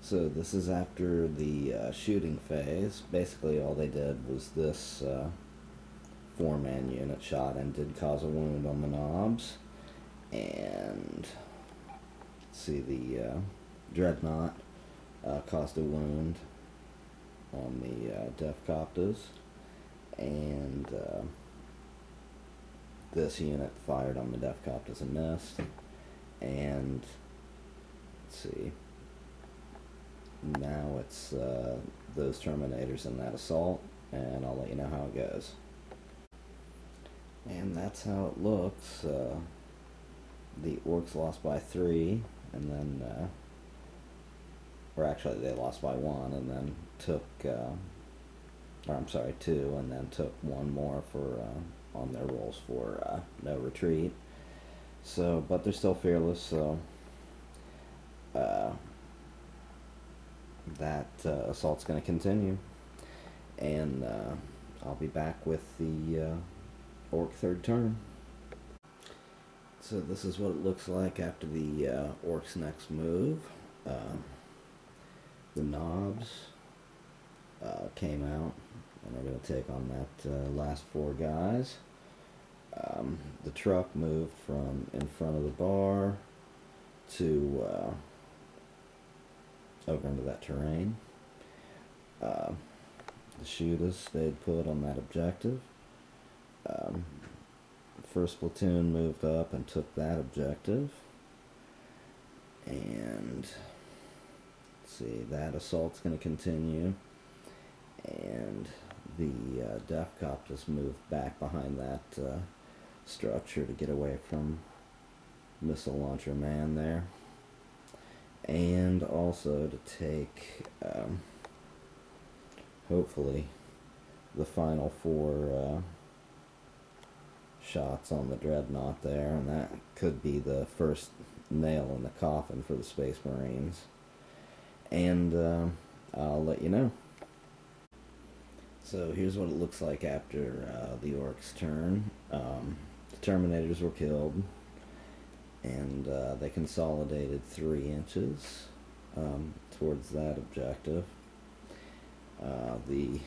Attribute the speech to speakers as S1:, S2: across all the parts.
S1: So this is after the shooting phase. Basically all they did was this four-man unit shot and did cause a wound on the knobs. And see, the dreadnought caused a wound on the Defcoptas. And this unit fired on the Defcoptas and missed. And let's see, now it's those Terminators in that assault, and I'll let you know how it goes. And that's how it looks. The orks lost by 3, and then, or actually they lost by 1, and then took, or I'm sorry, 2, and then took 1 more for on their rolls for no retreat. So, but they're still fearless, so that assault's going to continue, and I'll be back with the ork third turn. So this is what it looks like after the ork's next move. The knobs came out, and are going to take on that last 4 guys. The truck moved from in front of the bar to over into that terrain. The shooters stayed put on that objective. First platoon moved up and took that objective. And let's see, that assault's going to continue. And the Defcoptas moved back behind that structure to get away from missile launcher man there. And also to take, hopefully, the final 4 shots on the dreadnought there, and that could be the first nail in the coffin for the Space Marines. And I'll let you know. So here's what it looks like after the orks' turn. The Terminators were killed, and they consolidated 3 inches towards that objective. The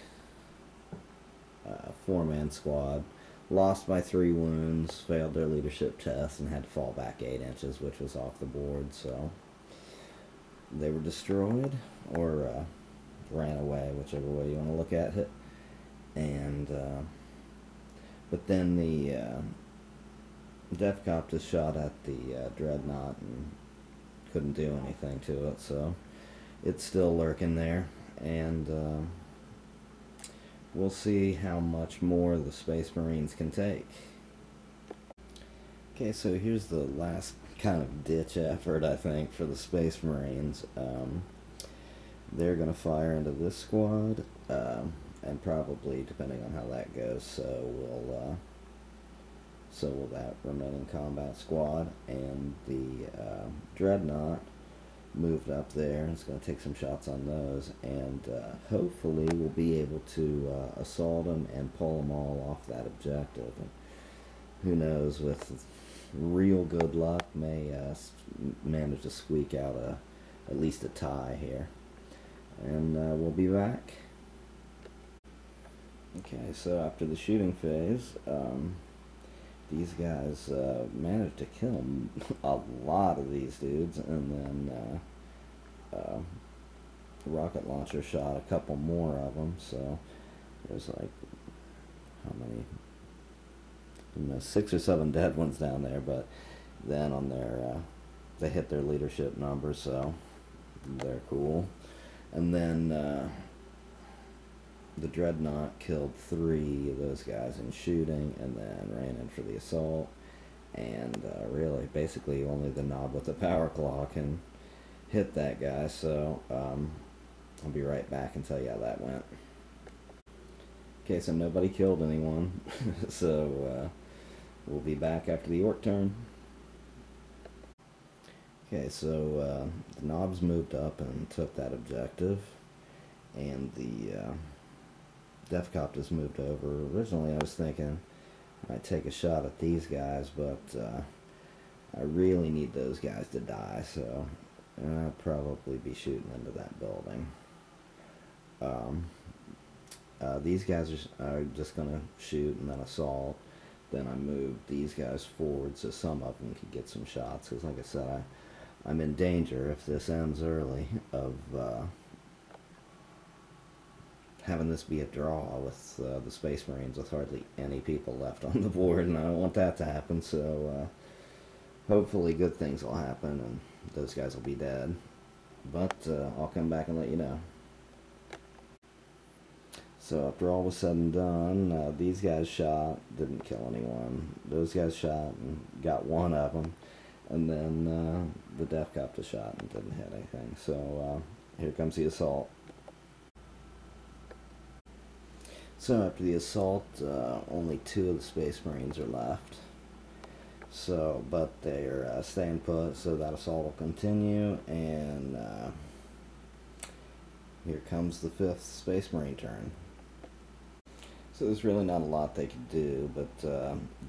S1: 4-man squad lost by 3 wounds, failed their leadership test, and had to fall back 8 inches, which was off the board. So they were destroyed, or ran away, whichever way you want to look at it. And but then the Defcoptas shot at the dreadnought and couldn't do anything to it, so it's still lurking there. And we'll see how much more the Space Marines can take. Okay, so here's the last kind of ditch effort, I think, for the Space Marines. They're going to fire into this squad, and probably, depending on how that goes, so will that remaining combat squad. And the dreadnought moved up there. It's going to take some shots on those, and hopefully we'll be able to assault them and pull them all off that objective. And who knows, with real good luck, may manage to squeak out at least a tie here. And we'll be back. Okay, so after the shooting phase, these guys managed to kill a lot of these dudes, and then rocket launcher shot a couple more of them. So there's like, how many? 6 or 7 dead ones down there. But then on their they hit their leadership number, so they're cool. And then the dreadnought killed 3 of those guys in shooting, and then ran in for the assault. And really, basically, only the knob with the power claw can hit that guy. So I'll be right back and tell you how that went. Okay, so nobody killed anyone. So we'll be back after the ork turn. Okay, so the knobs moved up and took that objective, and the Defcoptas moved over. Originally I was thinking I might take a shot at these guys, but I really need those guys to die, so I'll probably be shooting into that building. Um, these guys are just going to shoot and then assault. Then I move these guys forward so some of them can get some shots. Because like I said, I'm in danger if this ends early of having this be a draw with the Space Marines with hardly any people left on the board, and I don't want that to happen. So hopefully good things will happen and those guys will be dead. But I'll come back and let you know. So after all was said and done, these guys shot, didn't kill anyone. Those guys shot and got one of them. And then the Death Copter shot and didn't hit anything. So here comes the assault. So after the assault, only 2 of the Space Marines are left. So, but they're staying put, so that assault will continue, and here comes the 5th Space Marine turn. So there's really not a lot they could do, but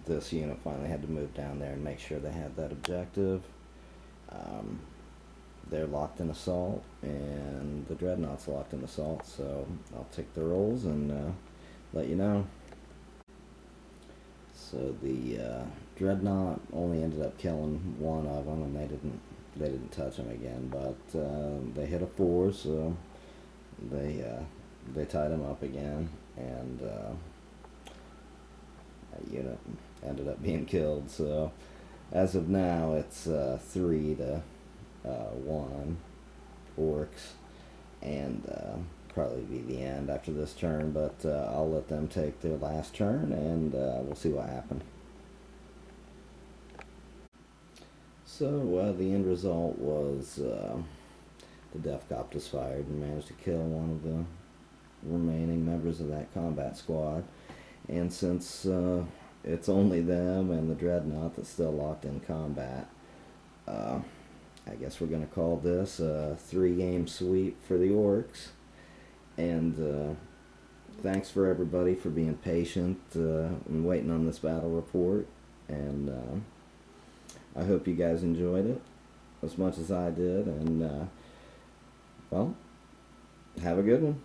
S1: this unit finally had to move down there and make sure they had that objective. They're locked in assault, and the Dreadnought's locked in assault, so I'll take the rolls and let you know. So the Dreadnought only ended up killing one of them, and they didn't touch him again. But they hit a 4, so they tied him up again, and that unit ended up being killed. So as of now, it's 3-1 orks, and probably be the end after this turn, but I'll let them take their last turn, and we'll see what happened. So the end result was the Death Copter fired and managed to kill one of the remaining members of that combat squad, and since it's only them and the Dreadnought that's still locked in combat, I guess we're going to call this a 3-game sweep for the orks. And thanks for everybody for being patient and waiting on this battle report. And I hope you guys enjoyed it as much as I did. And, well, have a good one.